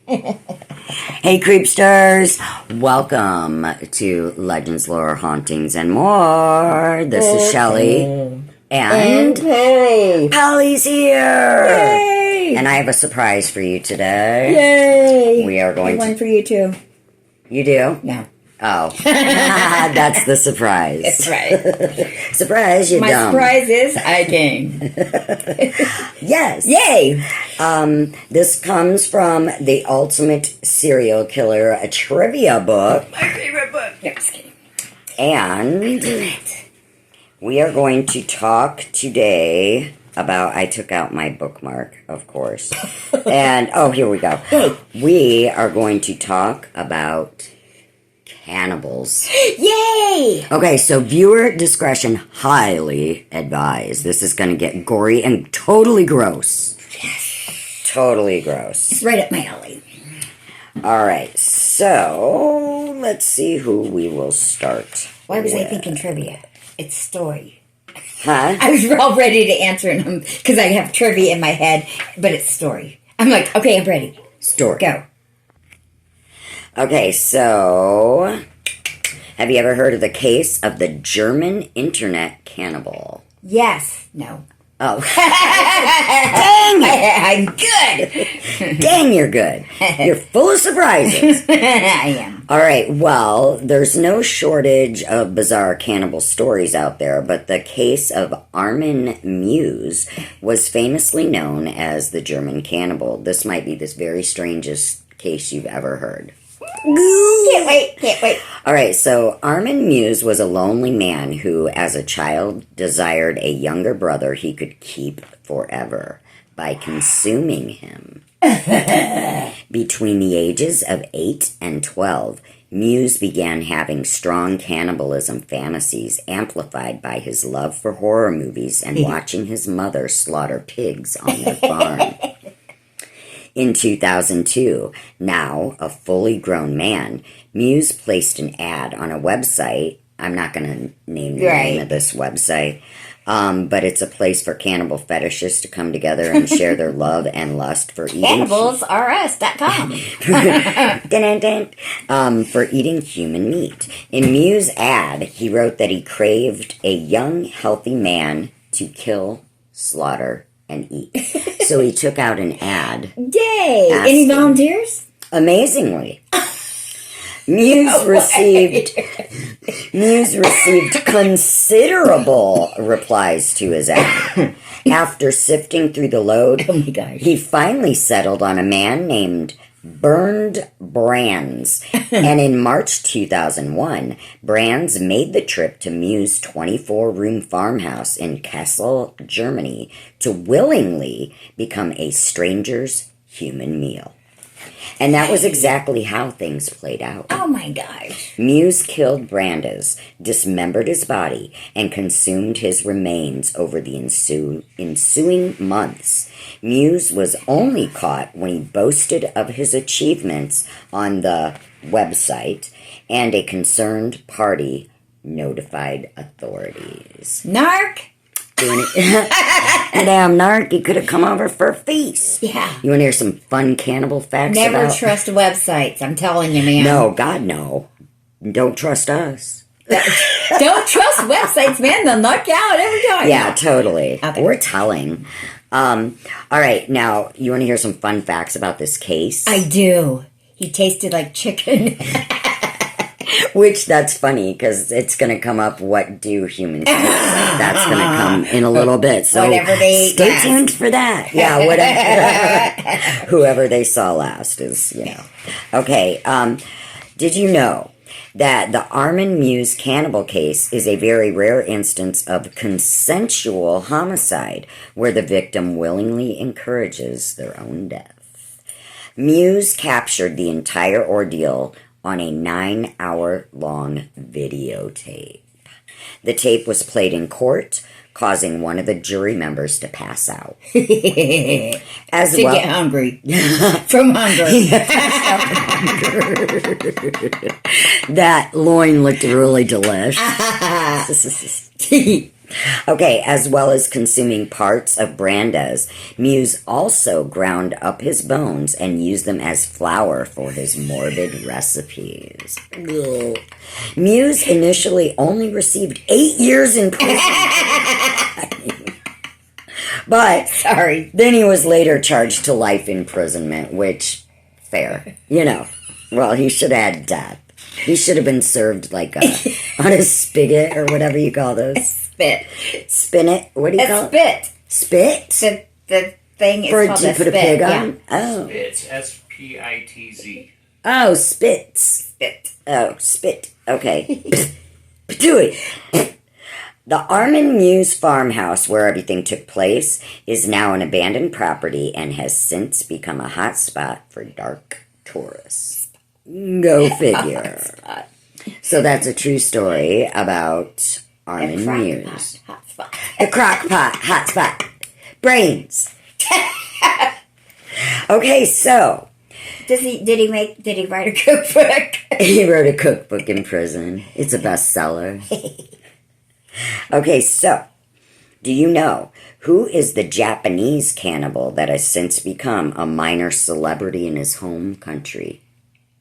Hey Creepsters, welcome to Legends, Lore, Hauntings, and More. This is Shelley, and Polly's here. Yay! And I have a surprise for you today. Yay! We are going one for you too. You do? No. Oh, that's the surprise. That's right. Surprise, you My dumb. surprise is I came. Yes. Yay! This comes from The Ultimate Serial Killer, a trivia book. My favorite book. No, just kidding. And we are going to talk today about, I took out my bookmark, of course. And, oh, here we go. We are going to talk about cannibals. Yay! Okay, so viewer discretion highly advised. This is going to get gory and totally gross. Yes. Totally gross. It's right up my alley. All right, so let's see who we will start. Why was I thinking trivia? It's story. Huh? I was all ready to answer them because I have trivia in my head, but it's story. I'm like, okay, I'm ready. Story. Go. Okay, so have you ever heard of the case of the German internet cannibal? Yes. No. Oh. Dang it! I'm good. Dang, you're good. You're full of surprises. I am. All right, well, there's no shortage of bizarre cannibal stories out there, but the case of Armin Muse was famously known as the German cannibal. This might be the very strangest case you've ever heard. Can't wait. All right, so Armin Muse was a lonely man who, as a child, desired a younger brother he could keep forever by consuming him. Between the ages of 8 and 12, Muse began having strong cannibalism fantasies amplified by his love for horror movies and watching his mother slaughter pigs on their farm. In 2002, now a fully grown man, Muse placed an ad on a website. I'm not going to name the name of this website, but it's a place for cannibal fetishists to come together and share their love and lust for eating CannibalsRS.com. For eating human meat. In Muse's ad, he wrote that he craved a young, healthy man to kill, slaughter, and eat. So he took out an ad. Yay! Any volunteers? Amazingly, Muse received considerable replies to his ad. After sifting through the load, he finally settled on a man named Bernd Brands. And in March 2001, Brands made the trip to Muse's 24-room farmhouse in Kassel, Germany, to willingly become a stranger's human meal. And that was exactly how things played out. Oh my gosh. Muse killed Brandes, dismembered his body, and consumed his remains over the ensuing months. Muse was only caught when he boasted of his achievements on the website, and a concerned party notified authorities. Narc? Damn narc, you could have come over for a feast. Yeah. You want to hear some fun cannibal facts Never trust websites, I'm telling you, man. No, God, no. Don't trust us. Don't trust websites, man. They'll knock you out every time. Yeah, totally. Okay. We're telling. All right, now, you want to hear some fun facts about this case? I do. He tasted like chicken. Which, that's funny, because it's going to come up, what do humans taste like? That's going to come in a little bit. So whatever they eat stay last. tuned for that. Yeah, whatever. Whoever they saw last is, Okay, did you know that the Armin Muse cannibal case is a very rare instance of consensual homicide, where the victim willingly encourages their own death? Muse captured the entire ordeal on a 9-hour-long videotape. The tape was played in court, causing one of the jury members to pass out. As to well, get hungry. From hunger. That loin looked really delicious. Okay, as well as consuming parts of Brandes, Muse also ground up his bones and used them as flour for his morbid recipes. Ugh. Muse initially only received 8 years in prison. But Sorry. then he was later charged to life imprisonment, which, fair. Well, he should have had death. He should have been served on a spigot or whatever you call those. Spit. Spinet? What do you call it? Spit. Spit? The thing is called You a put spit. a pig yeah. on? Oh. It's Spitz. Oh, spits. Spit. Oh, spit. Okay. Do it. The Armin Muse farmhouse where everything took place is now an abandoned property and has since become a hotspot for dark tourists. Go figure. So that's a true story about Armin Muse. Hot spot. The crock pot, hot spot. Brains. Okay, so Did he write a cookbook? he wrote a cookbook in prison. It's a bestseller. Okay, so do you know who is the Japanese cannibal that has since become a minor celebrity in his home country?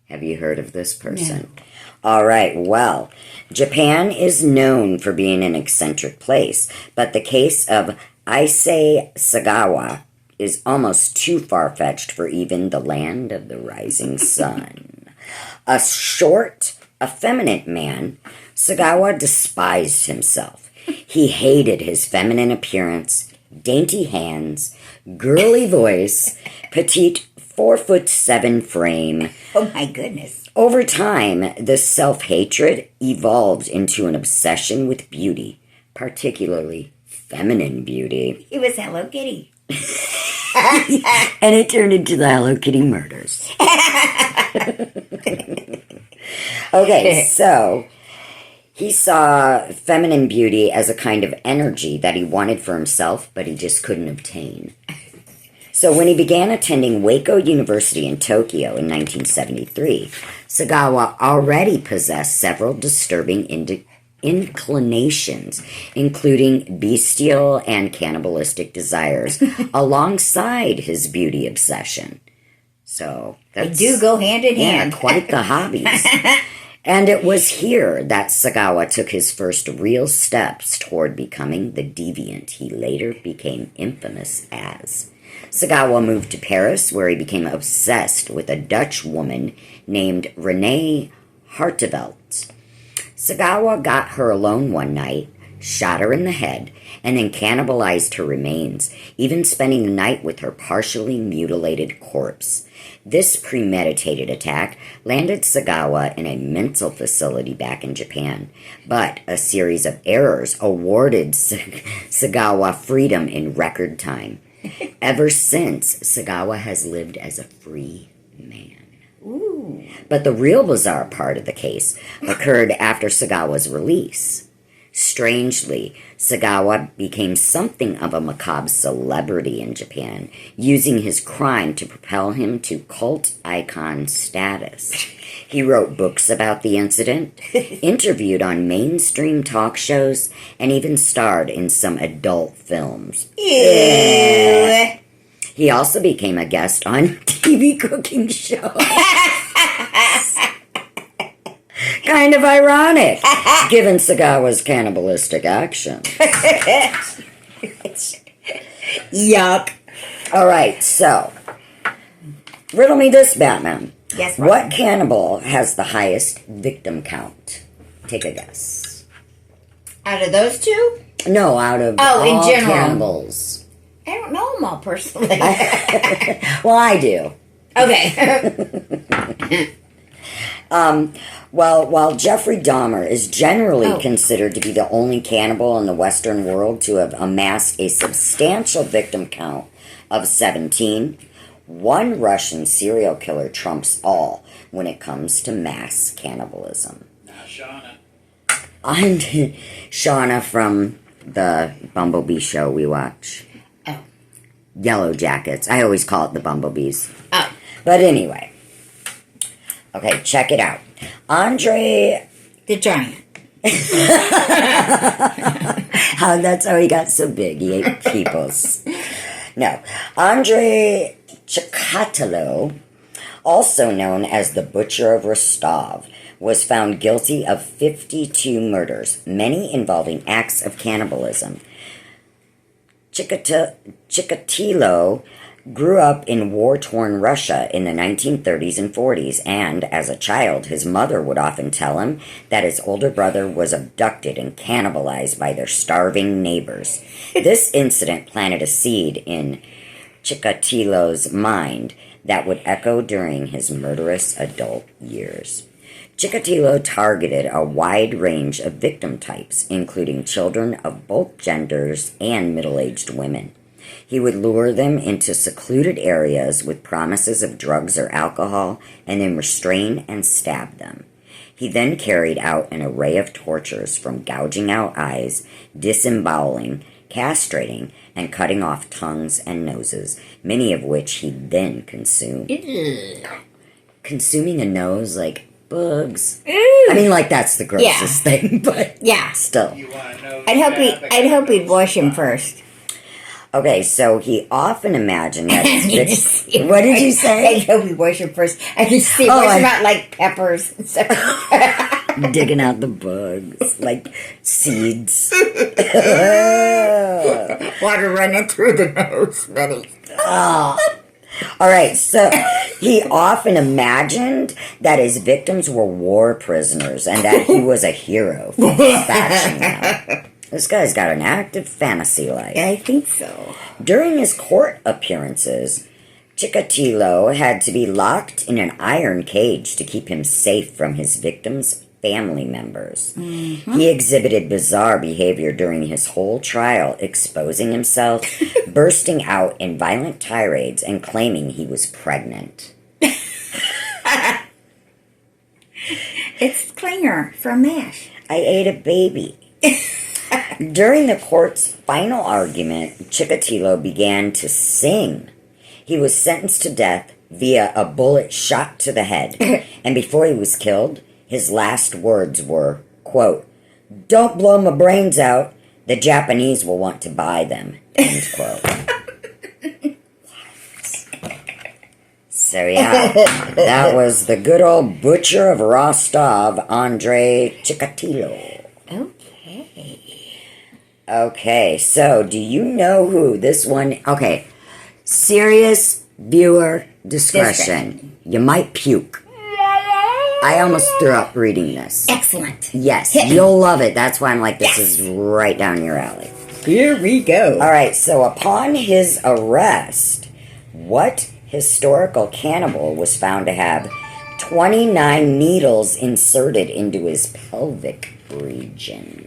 Have you heard of this person? No. All right, well, Japan is known for being an eccentric place, but the case of Issei Sagawa is almost too far-fetched for even the land of the rising sun. A short, effeminate man, Sagawa despised himself. He hated his feminine appearance, dainty hands, girly voice, petite 4'7" frame. Oh my goodness. Over time, this self-hatred evolved into an obsession with beauty, particularly feminine beauty. He was Hello Kitty. And it turned into the Hello Kitty murders. Okay, so he saw feminine beauty as a kind of energy that he wanted for himself, but he just couldn't obtain. So when he began attending Waco University in Tokyo in 1973, Sagawa already possessed several disturbing inclinations, including bestial and cannibalistic desires, alongside his beauty obsession. So they do go hand in hand. Quite the hobbies. And it was here that Sagawa took his first real steps toward becoming the deviant he later became infamous as. Sagawa moved to Paris, where he became obsessed with a Dutch woman named Renee Hartevelt. Sagawa got her alone one night, shot her in the head, and then cannibalized her remains, even spending the night with her partially mutilated corpse. This premeditated attack landed Sagawa in a mental facility back in Japan, but a series of errors awarded Sagawa freedom in record time. Ever since, Sagawa has lived as a free man. Ooh. But the real bizarre part of the case occurred after Sagawa's release. Strangely, Sagawa became something of a macabre celebrity in Japan, using his crime to propel him to cult icon status. He wrote books about the incident, interviewed on mainstream talk shows, and even starred in some adult films. Ew. He also became a guest on TV cooking shows. Kind of ironic, given Sagawa's cannibalistic action. Yuck. All right, so, riddle me this, Batman. Yes, what cannibal has the highest victim count? Take a guess. Out of those two? No, out of all in general. cannibals. I don't know them all personally. Well, I do. Okay. Well, while Jeffrey Dahmer is generally considered to be the only cannibal in the Western world to have amassed a substantial victim count of 17, one Russian serial killer trumps all when it comes to mass cannibalism. Shauna. I'm Shauna from the Bumblebee show we watch. Oh. Yellow Jackets. I always call it the Bumblebees. Oh. But anyway. Okay, check it out. Andre the Giant. That's how he got so big. He ate people's. No. Andrei Chikatilo, also known as the Butcher of Rostov, was found guilty of 52 murders, many involving acts of cannibalism. Chikatilo grew up in war-torn Russia in the 1930s and 40s, and as a child, his mother would often tell him that his older brother was abducted and cannibalized by their starving neighbors. This incident planted a seed in Chikatilo's mind that would echo during his murderous adult years. Chikatilo targeted a wide range of victim types, including children of both genders and middle-aged women. He would lure them into secluded areas with promises of drugs or alcohol and then restrain and stab them. He then carried out an array of tortures from gouging out eyes, disemboweling, castrating, and cutting off tongues and noses, many of which he then consumed. Ew. Consuming a nose like bugs. Ew. I mean, like, that's the grossest thing, but Yeah. still. You want to know? I'd hope he'd wash him first. Okay, so he often imagined that his You just see him What did you I'd say? hope he'd wash him first. I can see Oh, wash him out like peppers and stuff. Digging out the bugs, like seeds. Water running through the nose, Benny. Oh. All right, so he often imagined that his victims were war prisoners and that he was a hero for dispatching them. This guy's got an active fantasy life. I think so. During his court appearances, Chikatilo had to be locked in an iron cage to keep him safe from his victims' family members. Mm-hmm. He exhibited bizarre behavior during his whole trial, exposing himself, bursting out in violent tirades, and claiming he was pregnant. It's Klinger from MASH. I ate a baby. During the court's final argument, Chikatilo began to sing. He was sentenced to death via a bullet shot to the head, and before he was killed, his last words were, quote, "Don't blow my brains out. The Japanese will want to buy them," end quote. So yeah, that was the good old Butcher of Rostov, Andrei Chikatilo. Okay, so do you know who this one... Okay, serious viewer discretion. You might puke. I almost threw up reading this. Excellent. Yes, you'll love it. That's why I'm like, this is right down your alley. Here we go. All right, so upon his arrest, what historical cannibal was found to have 29 needles inserted into his pelvic region?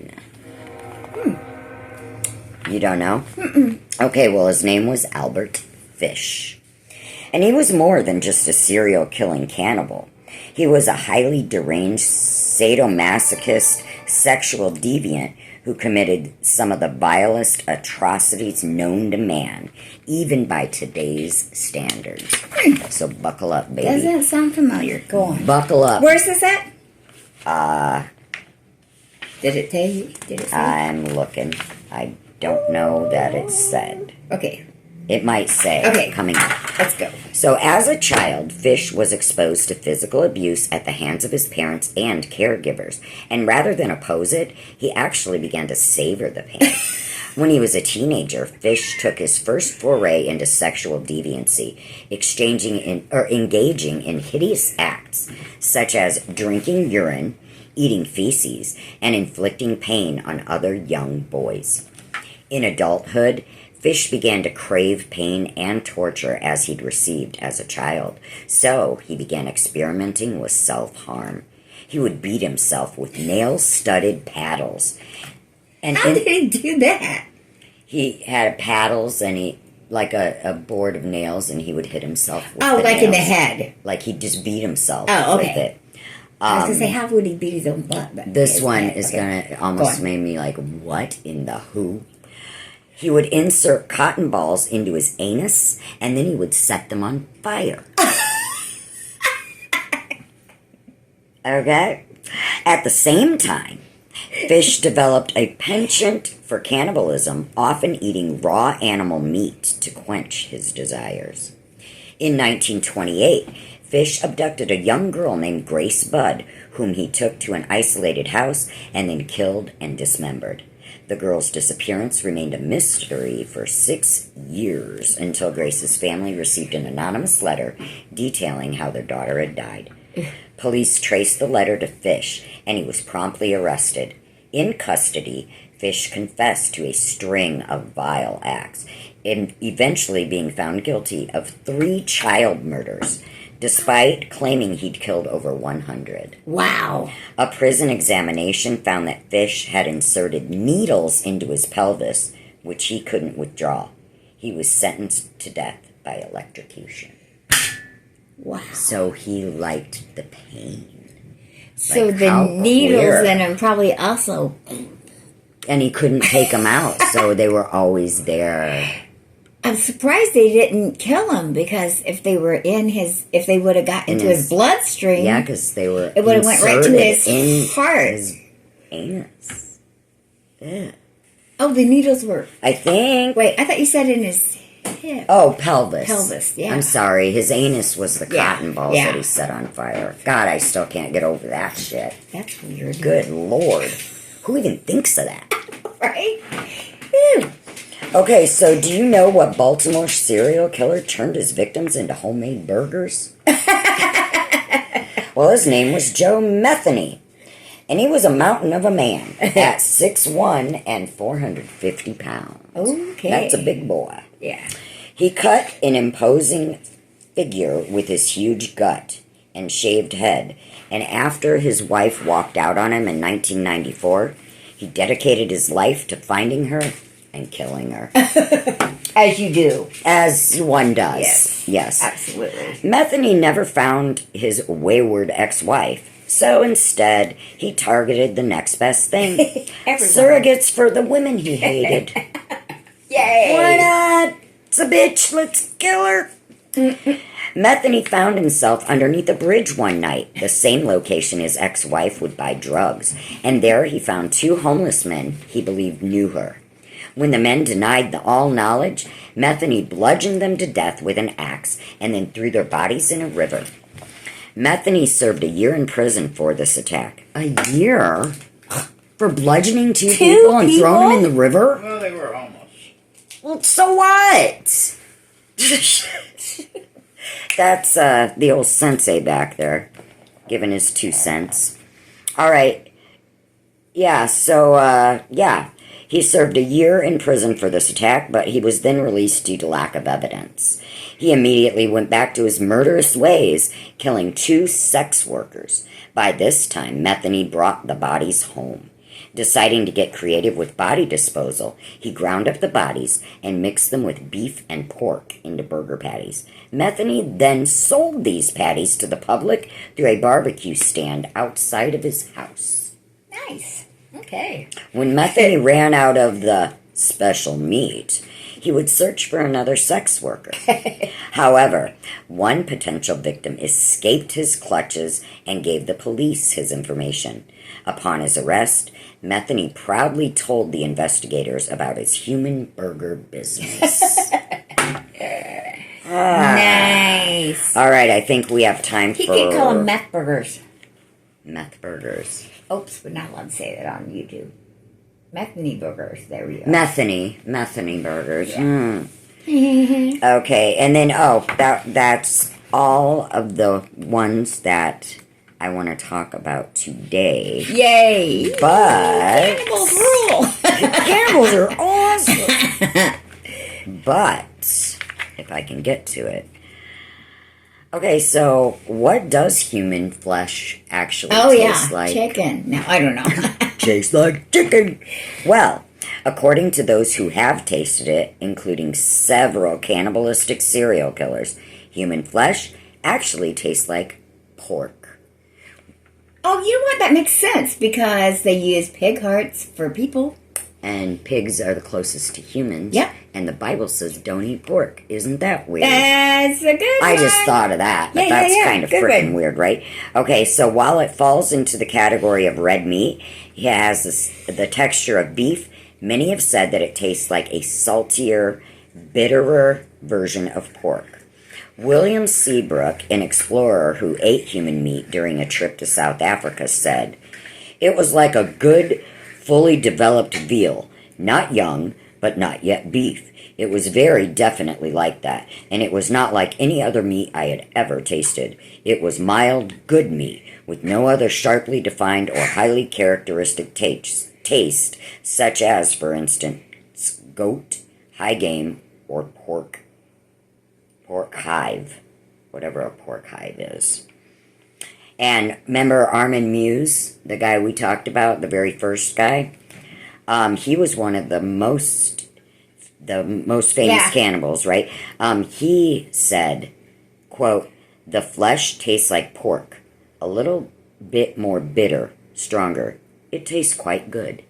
You don't know? Mm-mm. Okay, well, his name was Albert Fish. And he was more than just a serial killing cannibal. He was a highly deranged, sadomasochist, sexual deviant who committed some of the vilest atrocities known to man, even by today's standards. So buckle up, baby. Doesn't sound familiar. Go on. Buckle up. Where's this at? Did it tell you? Did it say? I'm looking. I don't know that it said. Okay. It might say. Okay. Coming up. Let's go. So as a child, Fish was exposed to physical abuse at the hands of his parents and caregivers. And rather than oppose it, he actually began to savor the pain. When he was a teenager, Fish took his first foray into sexual deviancy, engaging in hideous acts such as drinking urine, eating feces, and inflicting pain on other young boys. In adulthood, Fish began to crave pain and torture as he'd received as a child, so he began experimenting with self-harm. He would beat himself with nail-studded paddles. And How did he do that? He had paddles and he, like a board of nails, and he would hit himself with Oh, the like in the nails. head. Like he'd just beat himself Oh, with okay. it. I was going to say, how would he beat his own butt? This one is okay. gonna almost Go on. made me like, what in the who? He would insert cotton balls into his anus, and then he would set them on fire. Okay? At the same time, Fish developed a penchant for cannibalism, often eating raw animal meat to quench his desires. In 1928, Fish abducted a young girl named Grace Budd, whom he took to an isolated house and then killed and dismembered. The girl's disappearance remained a mystery for 6 years until Grace's family received an anonymous letter detailing how their daughter had died. Police traced the letter to Fish, and he was promptly arrested. In custody, Fish confessed to a string of vile acts, and eventually being found guilty of 3 child murders, despite claiming he'd killed over 100. Wow. A prison examination found that Fish had inserted needles into his pelvis, which he couldn't withdraw. He was sentenced to death by electrocution. Wow. So he liked the pain. So Like, the how needles weird. in him probably also... And he couldn't take them out, so they were always there. I'm surprised they didn't kill him, because if they were if they would have got into his bloodstream, Yeah, because they were it would have went right to his in heart. his anus. Yeah. Oh, the needles were... I think... Wait, I thought you said in his hip. Oh, pelvis. Pelvis, yeah. I'm sorry. His anus was the Yeah, cotton balls yeah. that he set on fire. God, I still can't get over that shit. That's weird. Good Lord. Who even thinks of that? Right? Okay, so do you know what Baltimore serial killer turned his victims into homemade burgers? Well, his name was Joe Metheny, and he was a mountain of a man at 6'1" and 450 pounds. Okay. That's a big boy. Yeah. He cut an imposing figure with his huge gut and shaved head, and after his wife walked out on him in 1994, he dedicated his life to finding her and killing her. As you do. As one does. Yes. Absolutely. Metheny never found his wayward ex-wife, so instead he targeted the next best thing. Surrogates for the women he hated. Yay! Why not? It's a bitch. Let's kill her. Metheny found himself underneath a bridge one night, the same location his ex-wife would buy drugs, and there he found 2 homeless men he believed knew her. When the men denied all knowledge, Metheny bludgeoned them to death with an axe and then threw their bodies in a river. Metheny served a year in prison for this attack. A year? For bludgeoning 2 people and throwing them in the river? Well, they were almost. Well, so what? That's the old sensei back there, giving his 2 cents. All right. Yeah, so, he served a year in prison for this attack, but he was then released due to lack of evidence. He immediately went back to his murderous ways, killing 2 sex workers. By this time, Metheny brought the bodies home. Deciding to get creative with body disposal, he ground up the bodies and mixed them with beef and pork into burger patties. Metheny then sold these patties to the public through a barbecue stand outside of his house. Nice. Okay. When Metheny ran out of the special meat, he would search for another sex worker. However, one potential victim escaped his clutches and gave the police his information. Upon his arrest, Metheny proudly told the investigators about his human burger business. Nice. All right, I think we have time He for... could call them meth burgers. Meth burgers. Oops, we're not allowed to say that on YouTube. Metheny burgers. There we go. Metheny burgers. Okay, and then, that's all of the ones that I want to talk about today. Yay! But... Cannibals rule! Cannibals are awesome! But, if I can get to it. Okay, so what does human flesh actually taste like? Chicken. No, I don't know. Tastes like chicken. Well, according to those who have tasted it, including several cannibalistic serial killers, human flesh actually tastes like pork. Oh, you know what? That makes sense, because they use pig hearts for people. And pigs are the closest to humans. Yep. And the Bible says don't eat pork. Isn't that weird? That's a good one. I just thought of that, but Yeah, that's yeah. kind of Good freaking one. weird, right? Okay, so while it falls into the category of red meat, it has the texture of beef. Many have said that it tastes like a saltier, bitterer version of pork. William Seabrook, an explorer who ate human meat during a trip to South Africa, said, "It was like a good, fully developed veal, not young, but not yet beef. It was very definitely like that, and it was not like any other meat I had ever tasted. It was mild, good meat, with no other sharply defined or highly characteristic taste, such as, for instance, goat, high game, or pork hive, whatever a pork hive is." And remember Armin Muse, the guy we talked about, the very first guy? He was one of the most famous Yeah. cannibals, right? He said, quote, "The flesh tastes like pork, a little bit more bitter, stronger. It tastes quite good."